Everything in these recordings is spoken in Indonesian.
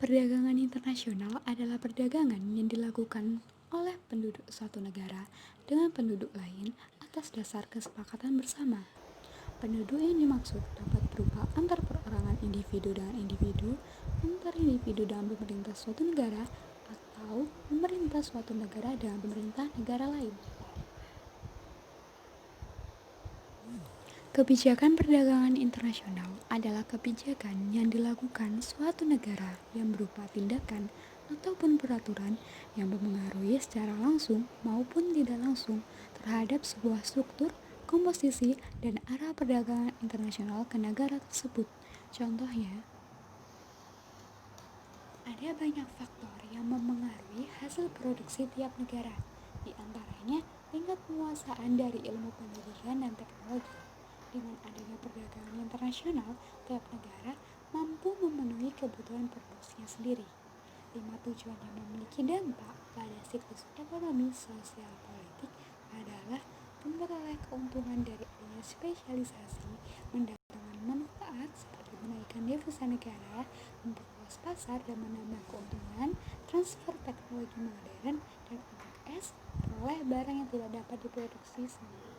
Perdagangan internasional adalah perdagangan yang dilakukan oleh penduduk suatu negara dengan penduduk lain atas dasar kesepakatan bersama. Penduduk yang dimaksud dapat berupa antar perorangan individu dengan individu, antar individu dengan pemerintah suatu negara, atau pemerintah suatu negara dengan pemerintah negara lain. Kebijakan perdagangan internasional adalah kebijakan yang dilakukan suatu negara yang berupa tindakan ataupun peraturan yang mempengaruhi secara langsung maupun tidak langsung terhadap sebuah struktur, komposisi, dan arah perdagangan internasional ke negara tersebut. Contohnya, ada banyak faktor yang mempengaruhi hasil produksi tiap negara, di antaranya tingkat penguasaan dari ilmu pendidikan dan teknologi. Dengan adanya perdagangan internasional, tiap negara mampu memenuhi kebutuhan produksinya sendiri. 5 tujuan yang memiliki dampak pada siklus ekonomi sosial politik adalah memperoleh keuntungan dari adanya spesialisasi, mendatangkan manfaat seperti menaikkan devisa negara, memperluas pasar dan menambah keuntungan, transfer teknologi modern, dan untuk S, memperoleh barang yang tidak dapat diproduksi sendiri.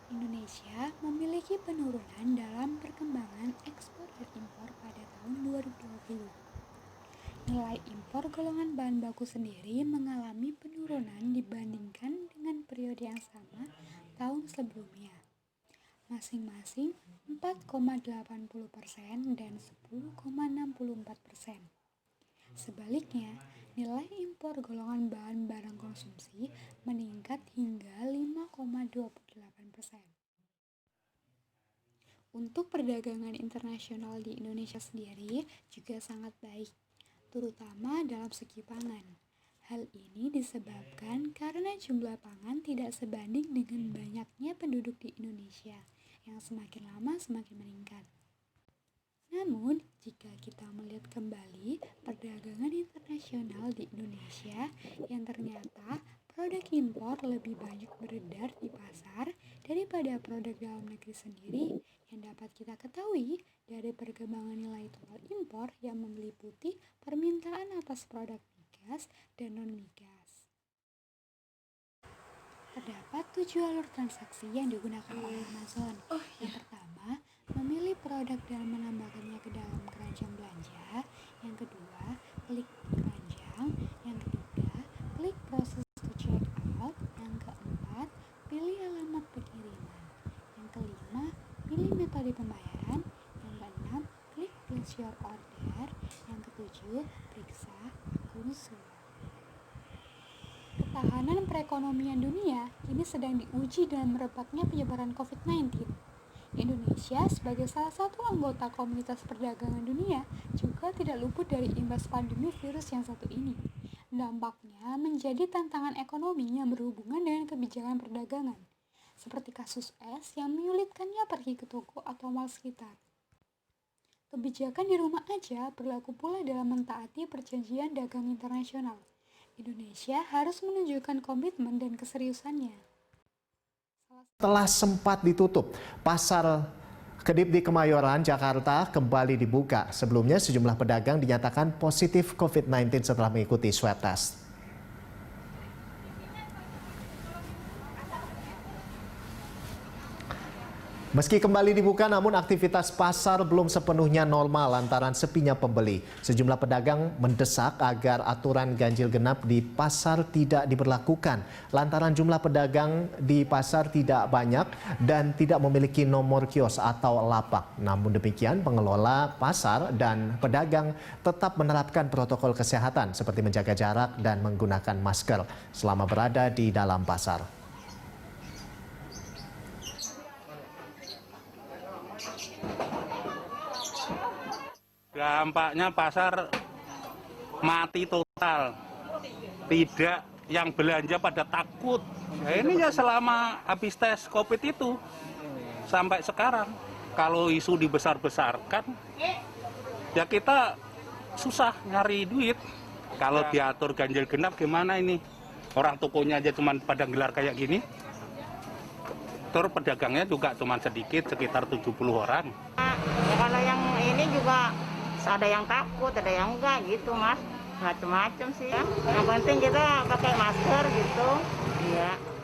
Indonesia memiliki penurunan dalam perkembangan ekspor dan impor pada tahun 2020. Nilai impor golongan bahan baku sendiri mengalami penurunan dibandingkan dengan periode yang sama tahun sebelumnya, masing-masing 4,80% dan 10,64%. Sebaliknya, nilai impor golongan bahan barang konsumsi meningkat hingga 5,28%. Untuk perdagangan internasional di Indonesia sendiri juga sangat baik, terutama dalam segi pangan. Hal ini disebabkan karena jumlah pangan tidak sebanding dengan banyaknya penduduk di Indonesia, yang semakin lama semakin meningkat. Namun, jika kita melihat kembali perdagangan internasional di Indonesia yang ternyata produk impor lebih banyak beredar di pasar daripada produk dalam negeri sendiri, yang dapat kita ketahui dari perkembangan nilai total impor yang meliputi permintaan atas produk migas dan non-migas. Terdapat 7 alur transaksi yang digunakan oleh Amazon. Yang pertama, memilih produk dan menambahkannya ke dalam keranjang belanja. Yang kedua, klik keranjang. Yang ketiga, klik proses to check out. Yang keempat, pilih alamat pengiriman. Yang kelima, pilih metode pembayaran. Yang keenam, klik place your order. Yang ketujuh, periksa akun surat. Ketahanan perekonomian dunia kini sedang diuji dengan merebaknya penyebaran COVID-19. Indonesia sebagai salah satu anggota komunitas perdagangan dunia juga tidak luput dari imbas pandemi virus yang satu ini. Dampaknya menjadi tantangan ekonomi yang berhubungan dengan kebijakan perdagangan, seperti kasus S yang menyulitkannya pergi ke toko atau mal sekitar. Kebijakan di rumah aja berlaku pula dalam mentaati perjanjian dagang internasional. Indonesia harus menunjukkan komitmen dan keseriusannya. Setelah sempat ditutup, pasar Kedip di Kemayoran, Jakarta kembali dibuka. Sebelumnya sejumlah pedagang dinyatakan positif COVID-19 setelah mengikuti swab test. Meski kembali dibuka, namun aktivitas pasar belum sepenuhnya normal lantaran sepinya pembeli. Sejumlah pedagang mendesak agar aturan ganjil genap di pasar tidak diberlakukan lantaran jumlah pedagang di pasar tidak banyak dan tidak memiliki nomor kios atau lapak. Namun demikian, pengelola pasar dan pedagang tetap menerapkan protokol kesehatan seperti menjaga jarak dan menggunakan masker selama berada di dalam pasar. Dampaknya pasar mati total, tidak yang belanja pada takut. Nah, ini ya selama habis tes COVID itu sampai sekarang. Kalau isu dibesar-besarkan, ya kita susah nyari duit. Kalau diatur ganjil genap gimana ini? Orang tokonya aja cuma pada gelar kayak gini. Investor pedagangnya juga cuma sedikit, sekitar 70 orang. Ya kalau yang ini juga ada yang takut, ada yang enggak gitu Mas. Macam-macam sih ya. Yang penting kita pakai masker gitu. Iya.